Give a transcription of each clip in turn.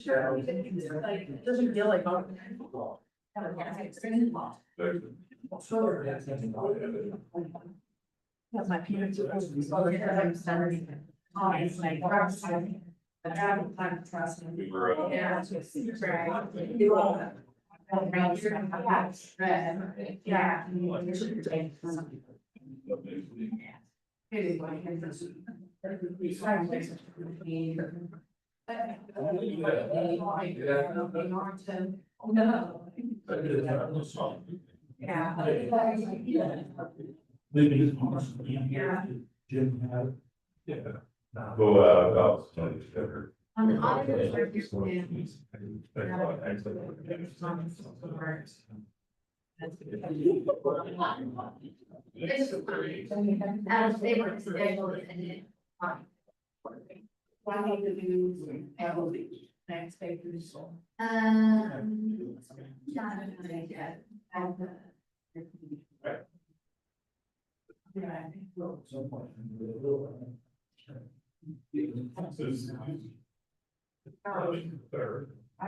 Sure, it doesn't feel like. That's my parents. We were, Yeah. Go about. Why don't you do next papers? I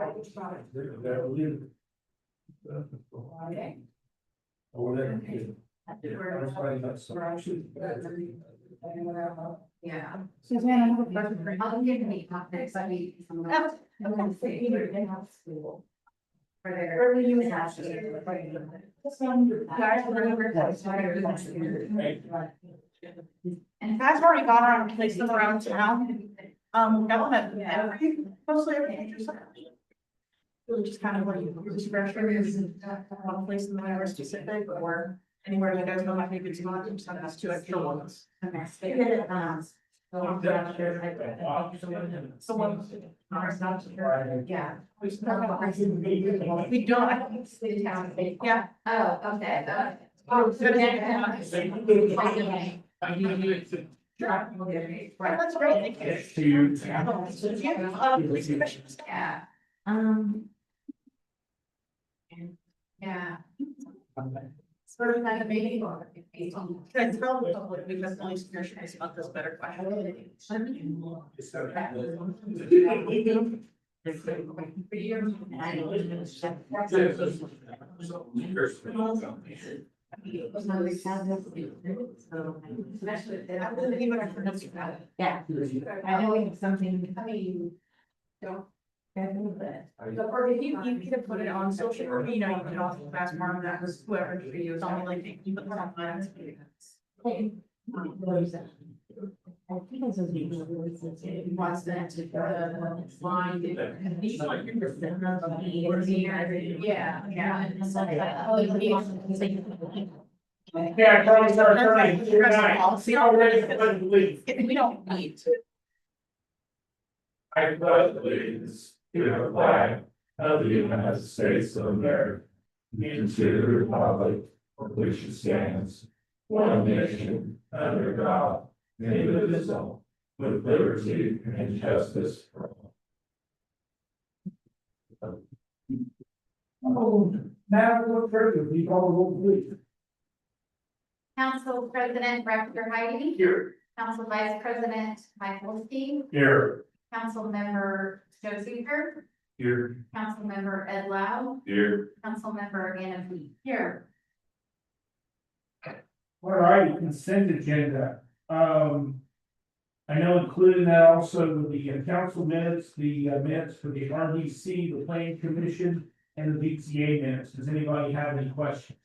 will try. Okay. Yeah. Suzanne, I have a question for you. I'll give me topics. I mean, I'm gonna say either in house school. For their early use. And I've already gone around and placed them around town. Government, mostly everything. Really just kind of like refreshers and place them anywhere specific or anywhere you guys know might be good to go. Just have 2 extra ones. So one. Yeah. We don't. I don't see the town. Yeah. Oh, okay. Right, that's great. Thank you. Police commissioners. Yeah. Yeah. Sort of kind of meeting. Can I tell the public because police commissioners about this better question? Yeah, I know we have something, I mean, don't. Or if you could have put it on social, or you know, you could also fast mark that was whoever for you, it's only like, you put it on finance. I think it's was that line. Yeah, yeah. Yeah, Charlie, sorry. We don't need to. I pledge allegiance to the flag of the United States of America, and to the republic for which it stands, one nation, under God, indivisible, with liberty and justice for all. Madam Clerk Treasurer, please call the roll, please. Council President Rector Heidi. Here. Council Vice President Michael Steve. Here. Council Member Joe Seeger. Here. Council Member Ed Lau. Here. Council Member Anna P. Here. All right, consent agenda. I know including that also the council minutes, the minutes for the RDC, the planning commission, and the BCA minutes. Does anybody have any questions?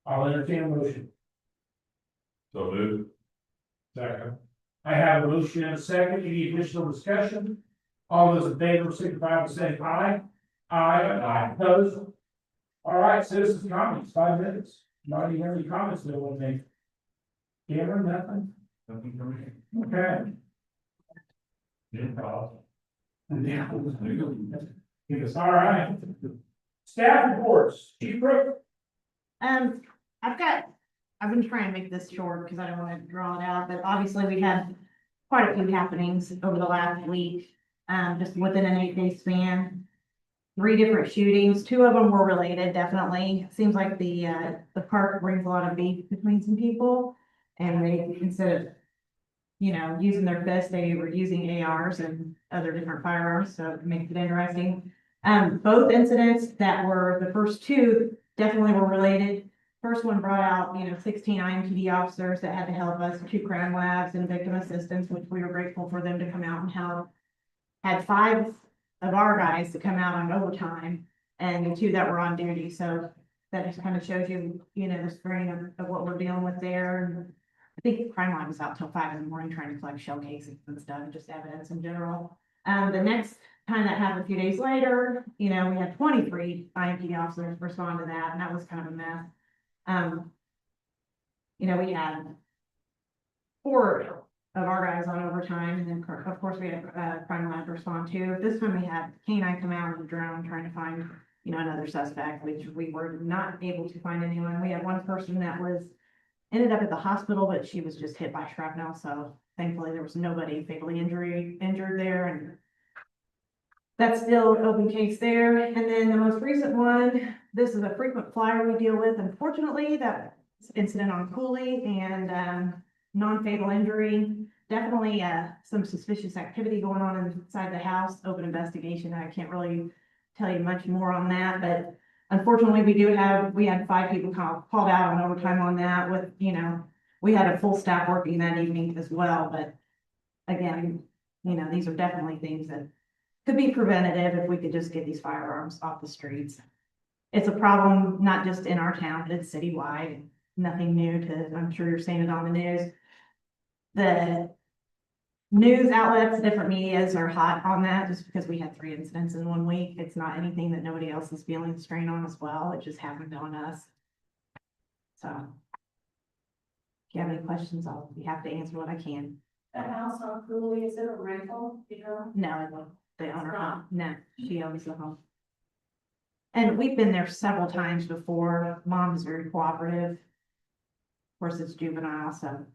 I'll entertain a motion. So moved. Second. I have a motion and a second. Any additional discussion? All those in favor signify by saying aye. Aye. Opposed? All right, citizens' comments, 5 minutes. Not even any comments they want to make. Cameron, nothing? Nothing from me. Okay. Yeah. All right. Staff reports, Chief Brook. I've been trying to make this short because I don't want to draw it out, but obviously we had quite a few happenings over the last week, just within an 8-day span. 3 different shootings, 2 of them were related, definitely. Seems like the park brings a lot of beef between some people. And they, instead of you know, using their fists, they were using ARs and other different firearms, so it makes it interesting. Both incidents that were, the first two definitely were related. First one brought out, 16 IMPD officers that had to help us, 2 crime labs and victim assistance, which we were grateful for them to come out and help. Had 5 of our guys to come out on overtime and the 2 that were on duty, so that just kind of shows you, the strain of what we're dealing with there. And I think crime lab was out till 5 in the morning trying to collect shell cases and stuff, just evidence in general. The next time that happened a few days later, we had 23 IMPD officers respond to that, and that was kind of a mess. We had 4 of our guys on overtime, and then of course we had crime lab respond too. This time we had K9 come out with a drone trying to find, another suspect, which we were not able to find anyone. We had one person that ended up at the hospital, but she was just hit by shrapnel, so thankfully there was nobody fatally injured there, and that's still an open case there. And then the most recent one, this is a frequent flyer we deal with. Unfortunately, that incident on Cooley and non-fatal injury, definitely some suspicious activity going on inside the house, open investigation. I can't really tell you much more on that, but unfortunately we had 5 people called out on overtime on that with, we had a full staff working that evening as well. But again, these are definitely things that could be preventative if we could just get these firearms off the streets. It's a problem, not just in our town, but it's citywide. Nothing new I'm sure you're seeing it on the news. The news outlets, different medias are hot on that just because we had 3 incidents in 1 week. It's not anything that nobody else is feeling the strain on as well. It just happened on us. So if you have any questions, I'll be happy to answer what I can. The house on Cooley, is it a rental, No, the owner, no, she owns the home. And we've been there several times before. Mom is very cooperative. Of course, it's juvenile, so.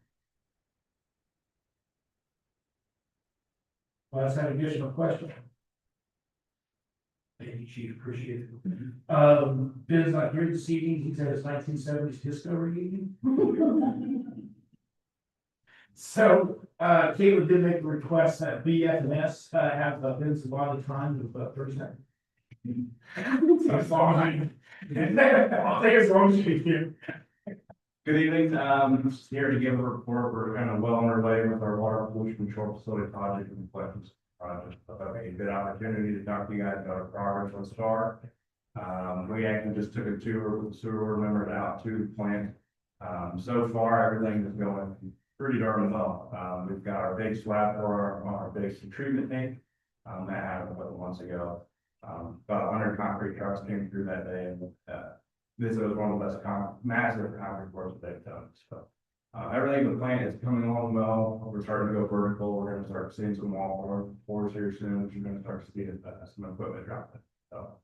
Well, that's an additional question. Thank you, Chief, appreciate it. Ben's not here this evening, he's at his 1970s disco reunion. So, Caitlin did make a request that BF&S have Ben's allotted time of 30 seconds. That's fine. I'll take as long as you can. Good evening, just here to give a report. We're kind of well on our way with our water pollution control facility project and collections project. So that'll be a good opportunity to talk to you guys about our progress thus far. We actually just took a tour with the sewer members out to the plant. So far, everything is going pretty darn well. We've got our big slab for our basic treatment tank. That happened a couple months ago. About 100 concrete trucks came through that day, and this was one of the best massive concrete pours that they've done. So everything in the plant is coming along well. We're starting to go vertical. We're going to start seeing some wall pours here soon. You're going to start seeing some equipment dropping. So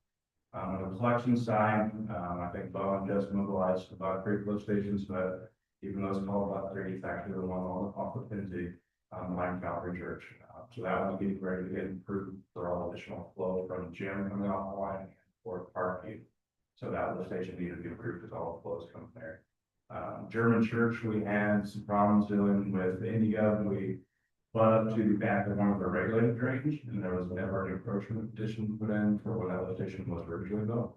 on the collection side, I think Bowen just mobilized about 3 flow stations, but even those called about 3, it's actually the one off the Pinty, Line Calvary Church. So that one's getting ready to get improved for all additional flow from the gym coming off the line or the park. So that lift station needed to be improved because all the flows come there. German Church, we had some problems dealing with Indigo. We butt up to the back of one of the regulated drains, and there was never an encroachment petition put in for when that lift station was originally built.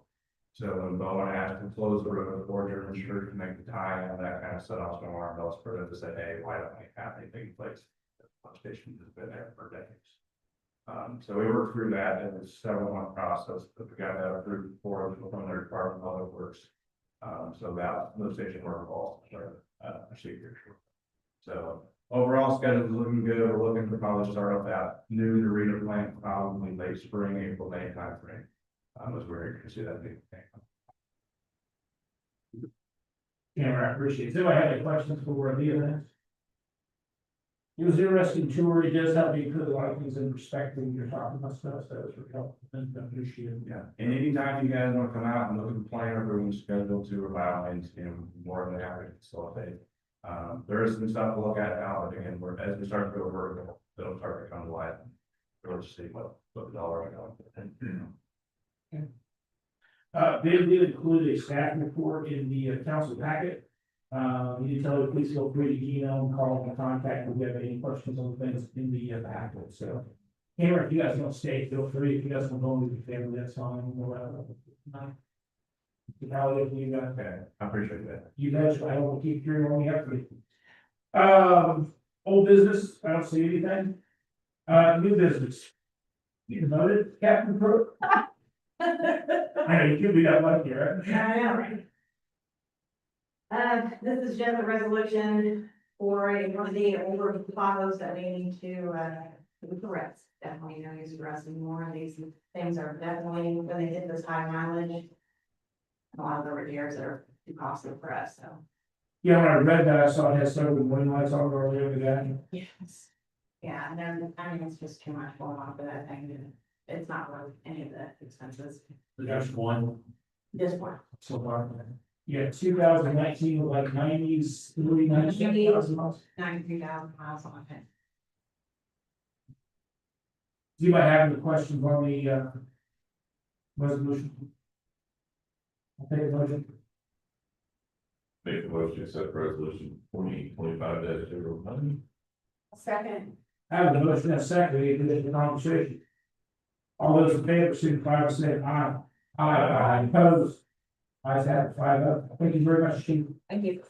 So when Bowen asked to close the road for German Church to make the tie, and that kind of set off some alarm bells for them to say, hey, why don't we have anything in place? The lift station has been there for decades. So we worked through that. It was a 7-month process, but we got that approved for from their Department of Public Works. So that lift station work all procedures. So overall schedule is looking good. We're looking to probably start up that new Narita plant probably late spring, April, May timeframe. Was very good to see that big thing. Cameron, I appreciate it. So I had any questions for the It was an interesting tour. It does help me put a lot of things in perspective when you're talking about stuff. So it's really helpful. And I appreciate it. Yeah, and anytime you guys want to come out and look at the plan or room schedule to by lanes, more than happy to facilitate. There is some stuff to look at now, but again, as we start to go vertical, it'll start to come to light. We'll just see what the dollars are going. They did include a staff report in the council packet. You tell the please feel free to email and call and contact if you have any questions on things in the packet, so. Cameron, if you guys don't stay, feel free, if you guys want to go with your family, that's fine, whatever. How if you got, Okay, I appreciate that. you guys, I will keep hearing when we have to. Old business, I don't see anything. New business. You voted, Captain Crook? I know you could be that lucky, right? I know, right? This is just a resolution for one of the older potholes that we need to correct. Definitely no use for us anymore. These things are definitely, when they hit this high mileage, a lot of the repairs are too costly for us, so. Yeah, when I read that, I saw it had several warning lights on earlier today. Yes. Yeah, and then, I mean, it's just too much going on for that thing, and it's not worth any of the expenses. There's one This one. so far. Yeah, 2019, like 90s, 90,000 miles. 93,000 miles on it. Do you might have any questions on the resolution? I'll take a motion. Make the motion to accept resolution 2025-09. Second. I have the motion and a second, any additional conversation? All those in favor, signify by saying aye. Aye. Opposed? Ayes have it, 5-0. Thank you very much, Chief. Thank you.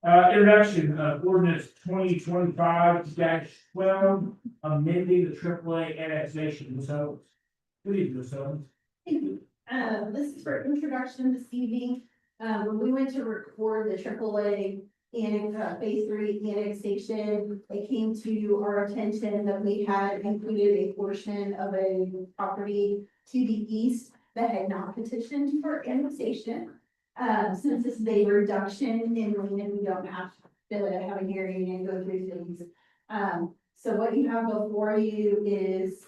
Introduction of ordinance 2025-12, amending the AAA annexation zones. Good evening, zones. This is for introduction this evening. When we went to record the AAA in phase 3 annexation, it came to our attention that we had included a portion of a property to the east that had not petitioned for annexation. Since this is a reduction in land, we don't have to have a hearing and go through things. So what you have before you is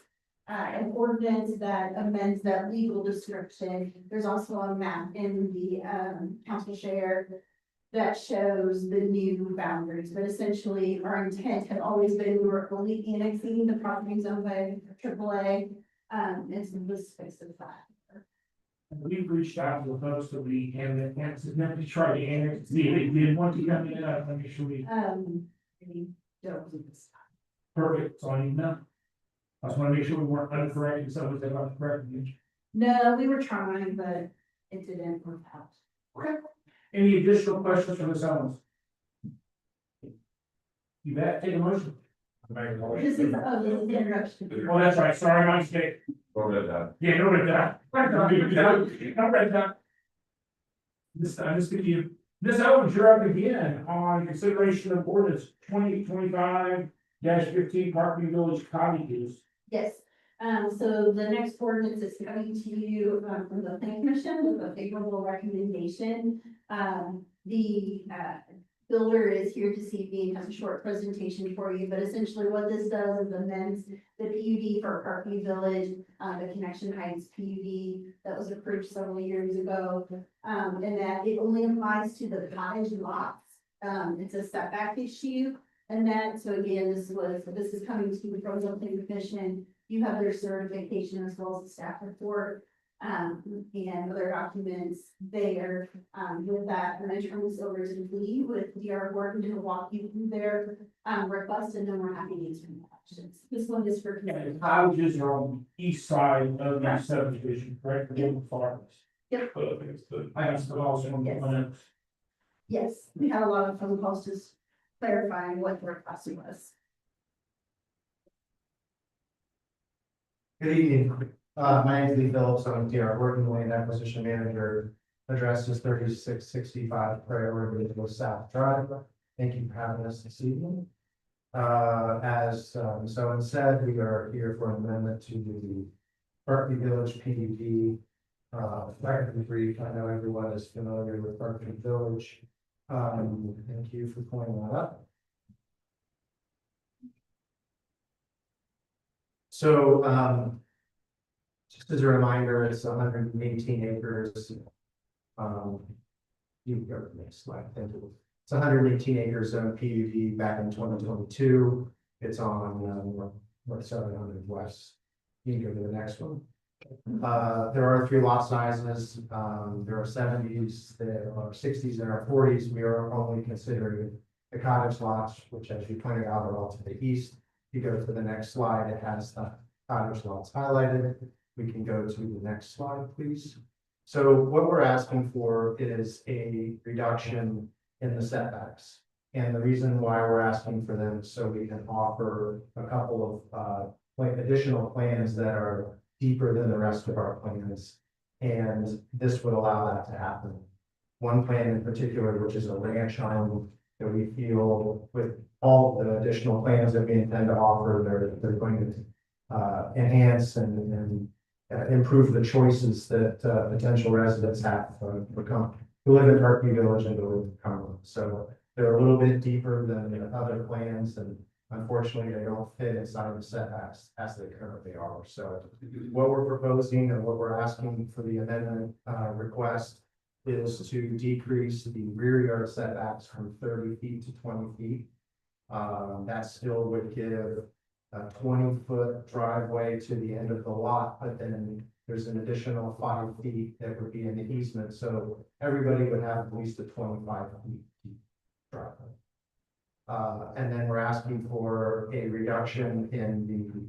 an ordinance that amends that legal description. There's also a map in the council share that shows the new boundaries, but essentially our intent had always been we were only annexing the properties owned by AAA. And so this fixes that. We've reached out to the folks that we and to try to annex, see if they did want to come in, let me sure we, Maybe don't do this. perfect, so I need to know. I just want to make sure we weren't uncorrected, so was about the correct image. No, we were trying, but it didn't work out. Any additional questions from the Owens? You bet, take a motion. This is, this is the introduction. Well, that's right, sorry, my mistake. Go ahead, Don. Yeah, no red dot. No red dot. This time, this could be, this Owens, you're up again on consideration of ordinance 2025-15 Parkview Village cottages. Yes, so the next ordinance is coming to you, from the planning commission with a favorable recommendation. The builder is here this evening, has a short presentation for you, but essentially what this does is amends the PUD for Parkview Village, the Connection Heights PUD that was approved several years ago. And that it only applies to the cottage lots. It's a setback issue. And that, so again, this is coming to you from the planning commission. You have their certification as well as the staff report, and other documents there. With that, and I turn this over to Lee with DR Gordon to walk you through their, request, and then we're happy to answer any questions. This one is for. Yeah, the cottages are on the east side of the subdivision, correct? The old farms. Yep. I have some also on the. Yes, we had a lot of phone calls just clarifying what the request was. Good evening, my name is Lee Phillips, I'm here, working land acquisition manager. Address is 3665 Prairie Ridge South Drive. Thank you for having us this evening. As someone said, we are here for an amendment to the Berkeley Village PUD. Record brief, I know everyone is familiar with Berkeley Village. Thank you for pointing that up. So, just as a reminder, it's 118 acres. You go to the next slide, thank you. It's 118 acres of PUD back in 2022. It's on North 700 West. You can go to the next one. There are 3 lot sizes, there are 70s, there are 60s, there are 40s. We are only considering the cottage lots, which as you pointed out are all to the east. If you go to the next slide, it has the cottage lots highlighted. We can go to the next slide, please. So what we're asking for is a reduction in the setbacks. And the reason why we're asking for them is so we can offer a couple of additional plans that are deeper than the rest of our plans. And this would allow that to happen. One plan in particular, which is a ranch home that we feel with all the additional plans that we intend to offer, they're going to enhance and improve the choices that potential residents have to live in Parkview Village and to live in Cumberland. So they're a little bit deeper than the other plans, and unfortunately, they don't fit inside the setbacks as they currently are. So what we're proposing and what we're asking for the amendment request is to decrease the rear yard setbacks from 30 feet to 20 feet. That still would give a 20-foot driveway to the end of the lot, but then there's an additional 5 feet that would be in the easement. So everybody would have at least a 25 feet deep driveway. And then we're asking for a reduction in the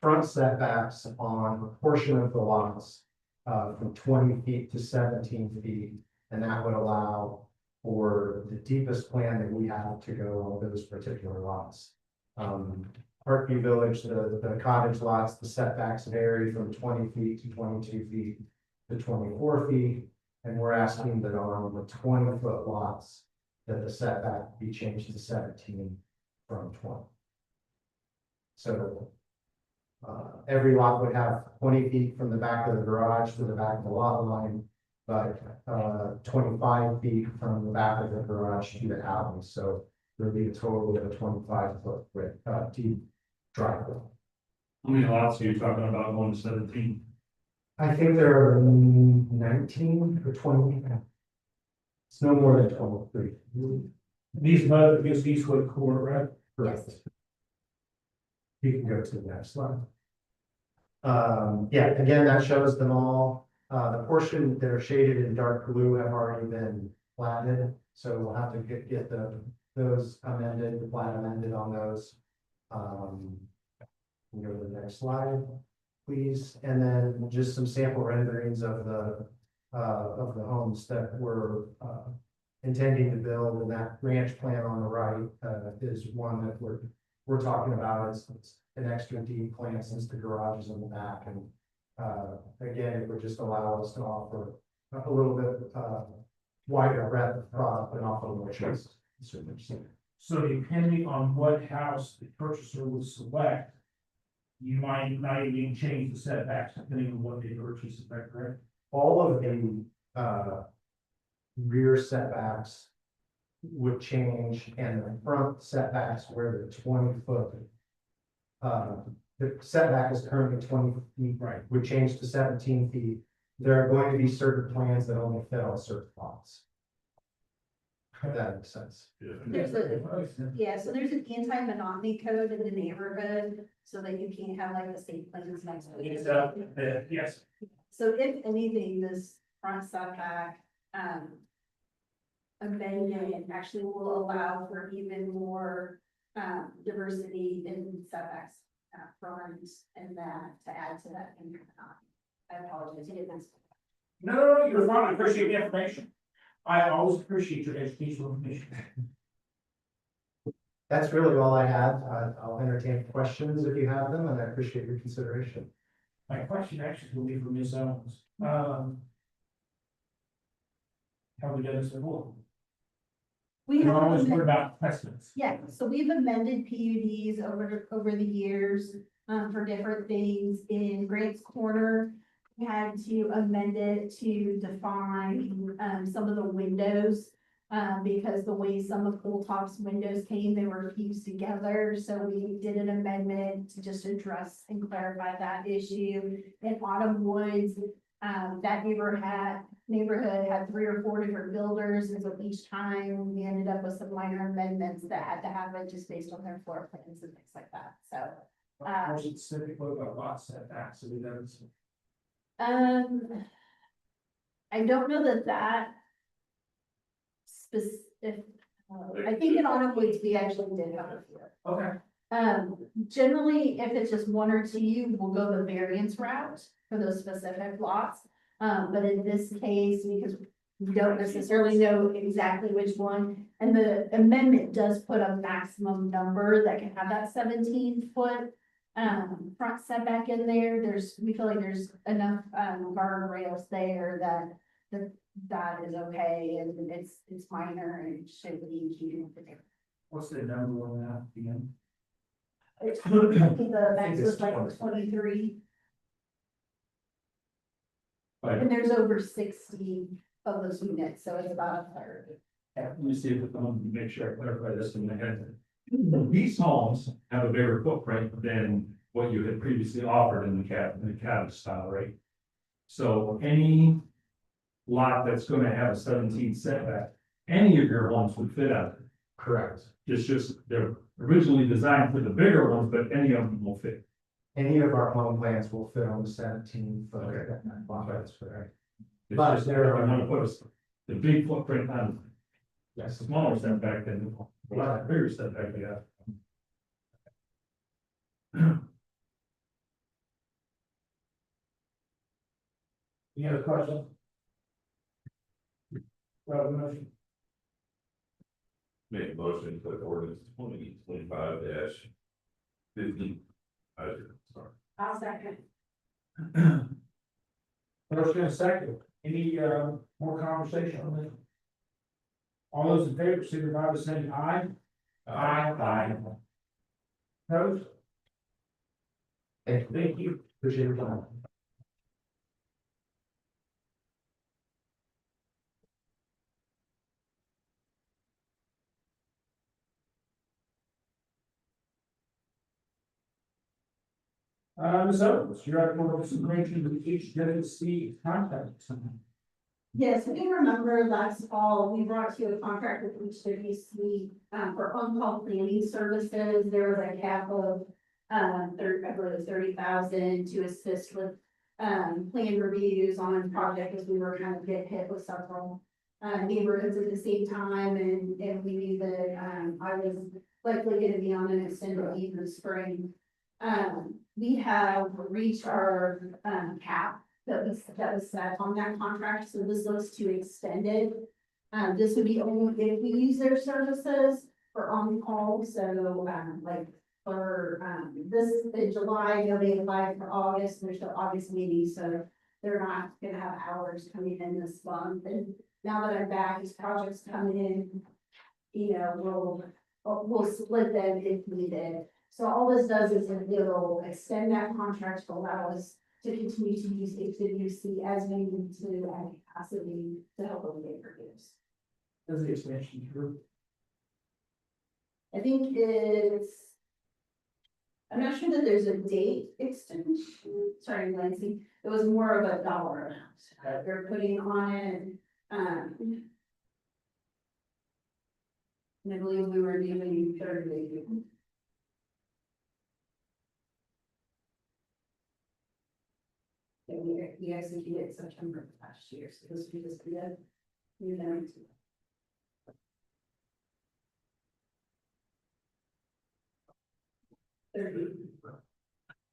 front setbacks on a portion of the lots from 20 feet to 17 feet. And that would allow for the deepest plan that we have to go on those particular lots. Parkview Village, the cottage lots, the setbacks vary from 20 feet to 22 feet to 24 feet. And we're asking that on the 20-foot lots, that the setback be changed to 17 from 20. So every lot would have 20 feet from the back of the garage to the back of the lot line, but 25 feet from the back of the garage to the alley. So there'll be a total of a 25-foot width deep driveway. How many lots are you talking about going to 17? I think there are 19 or 20. It's no more than 23. These both against Eastwood Court, right? Correct. You can go to the next slide. Yeah, again, that shows them all. The portion that are shaded in dark blue have already been platted, so we'll have to get those amended, the plat amended on those. We'll go to the next slide, please, and then just some sample renderings of the homes that we're intending to build, and that ranch plan on the right is one that we're talking about. It's an extra deep plan since the garage is in the back, and again, it would just allow us to offer a little bit wider breadth of product and offer more choice. So depending on what house the purchaser will select, you might not even change the setbacks depending on what they purchase, is that correct? All of the rear setbacks would change, and the front setbacks where the 20-foot the setback is currently 20 feet, Right. would change to 17 feet. There are going to be certain plans that only fit on certain lots. If that makes sense. There's so there's an anti-monotony code in the neighborhood, so that you can't have like the same plans next to each other. Yes. So if anything, this front setback, amendment actually will allow for even more, diversity in setbacks, fronts and that to add to that. I apologize, you didn't. No, you're fine, I appreciate the information. I always appreciate your educational information. That's really all I have. I'll entertain questions if you have them, and I appreciate your consideration. My question actually will be for Ms. Owens. Have we done this before? We We're have, always worried about precedents. yeah, so we've amended PUDs over the years, for different things. In Grant's Corner, we had to amend it to define, some of the windows. Because the way some of Hilltop's windows came, they were fused together, so we did an amendment to just address and clarify that issue. In Autumn Woods, that neighborhood had 3 or 4 different builders, and so each time we ended up with some minor amendments that had to happen just based on their floor plans and things like that, so. More specific, what about lot setbacks, so we don't. I don't know that specific, I think in Autumn Woods, we actually did have a few. Okay. Generally, if it's just one or two, we'll go the variance route for those specific lots. But in this case, because we don't necessarily know exactly which one, and the amendment does put a maximum number that can have that 17 foot front setback in there. We feel like there's enough, guardrails there that is okay, and it's minor and it should be keeping it. What's the number on that again? It's, I think the max was like 23, and there's over 60 of those units, so it's about a third. Let me see if I can make sure I clarify this in my head. These homes have a bigger footprint than what you had previously offered in the cabin style, right? So any lot that's gonna have a 17 setback, any of your homes would fit out. Correct. It's just, they're originally designed for the bigger ones, but any of them will fit. Any of our home plans will fit on the 17 foot. Okay. That's correct. It's But just, there I are- wanna put the big footprint on a Yes. smaller setback than a lot bigger setback we have. Any other questions? Well, motion. Make a motion to ordinance 2025-50. Sorry. I'll second. First and a second, any more conversation on this? All those in favor, signify by saying aye. Aye. Opposed? Thank you. Appreciate your time. Ms. Owens, you're at for consideration of each Genesee contract. Yes, if you remember last fall, we brought you a contract with each WC, for on-call planning services. There was a cap of, I believe it was 30,000 to assist with, plan reviews on projects as we were kind of get hit with several, neighborhoods at the same time, and we knew that, I was likely gonna be on an extended leave in the spring. We have reached our, cap that was set on that contract, so this looks to extend it. This would be only if we use their services for on-call, so, like, for, this, in July, nobody applied for August, there's the August meeting, so they're not gonna have hours coming in this month, and now that I'm back, these projects coming in, you know, we'll split them if needed. So all this does is it'll extend that contract to allow us to continue to use HWC as we need to add capacity to help alleviate reviews. Does the extension through? I think I'm not sure that there's a date extension, sorry, Lindsay, it was more of a dollar amount that they're putting on it. And I believe we were doing 30. We executed September of last year, so this would just be a new note.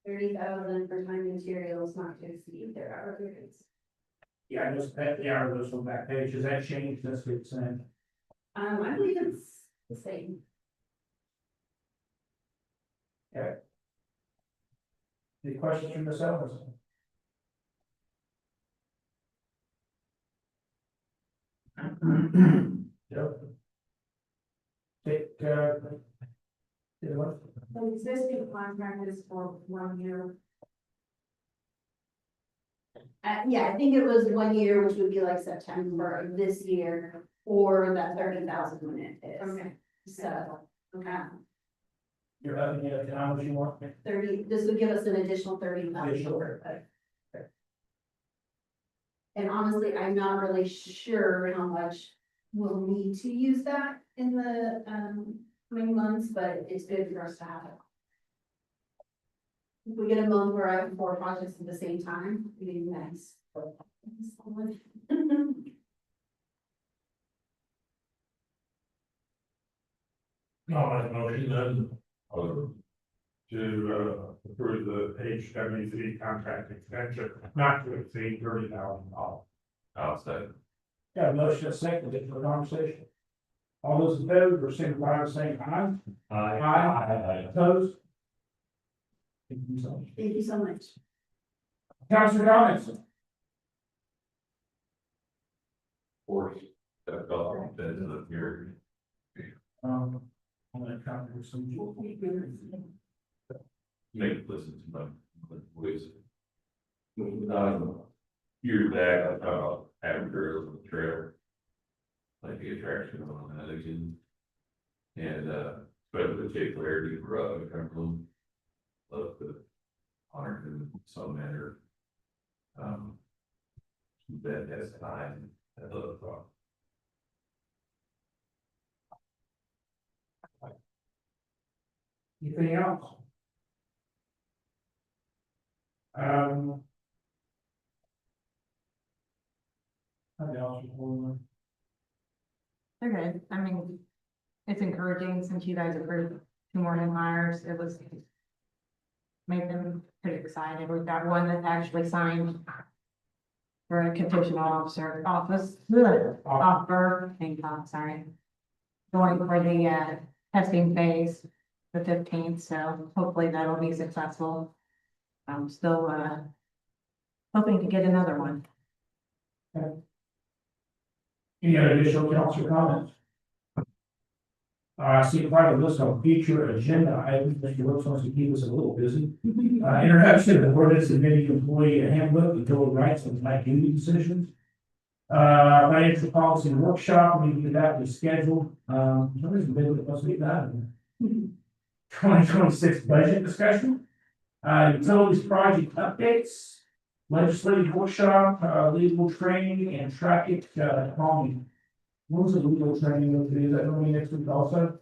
30,000 for time and materials not to exceed their hourly rates. Yeah, I just, the hour goes on that page, has that changed since we've sent? I believe it's the same. Any questions from Ms. Owens? Joe? Take, the one. The existing contract is for 1 year. Yeah, I think it was 1 year, which would be like September of this year, or that 30,000 when it is. Okay. So, You're having it, how much you want? 30, this would give us an additional 30,000. Additional. but- And honestly, I'm not really sure how much we'll need to use that in the, coming months, but it's good for us to have it. If we get a month where I have 4 projects at the same time, it'd be nice. No, make a motion then. To approve the HWC contract extension not to exceed $30,000. I'll say. Got a motion and a second, any further conversation? All those in favor, signify by saying aye. Aye. Opposed? Thank you so much. Thank you so much. Councilor Robinson. Force that fell into the period. I'm gonna count with some. Make listen to my voice. Years back, I thought having girls on the trail. Like the attraction on that again. And especially the Jake Laird, Cumberland. Love to honor him in some manner. That has time, I love talk. Anything else? Nothing else before They're good. I mean, it's encouraging since you guys approved 2 more new hires. It was made them pretty excited. We've got one that actually signed for a conditional officer offer, sorry. Going for the testing phase, the 15th, so hopefully that'll be successful. I'm still hoping to get another one. Any other additional council comments? See part of the list of future agenda items, Mr. Wilson wants to keep us a little busy. Introduction of the ordinance amending employee handbook, and total rights and light duty decisions. Financial policy workshop, we need that was scheduled, somebody's been supposed to be that. 2026 budget discussion. Utilities project updates, legislative workshop, legal training and traffic, calming. What was the legal training of is that going to be next week also?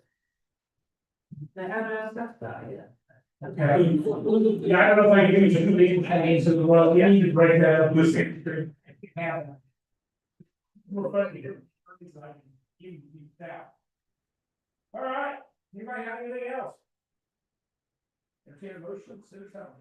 They haven't asked that yet. Okay. Yeah, I don't know if I can give you some legal trainings as well, yeah, you can break that up. Listen. All right, anybody have anything else? Entertain a motion, consider something.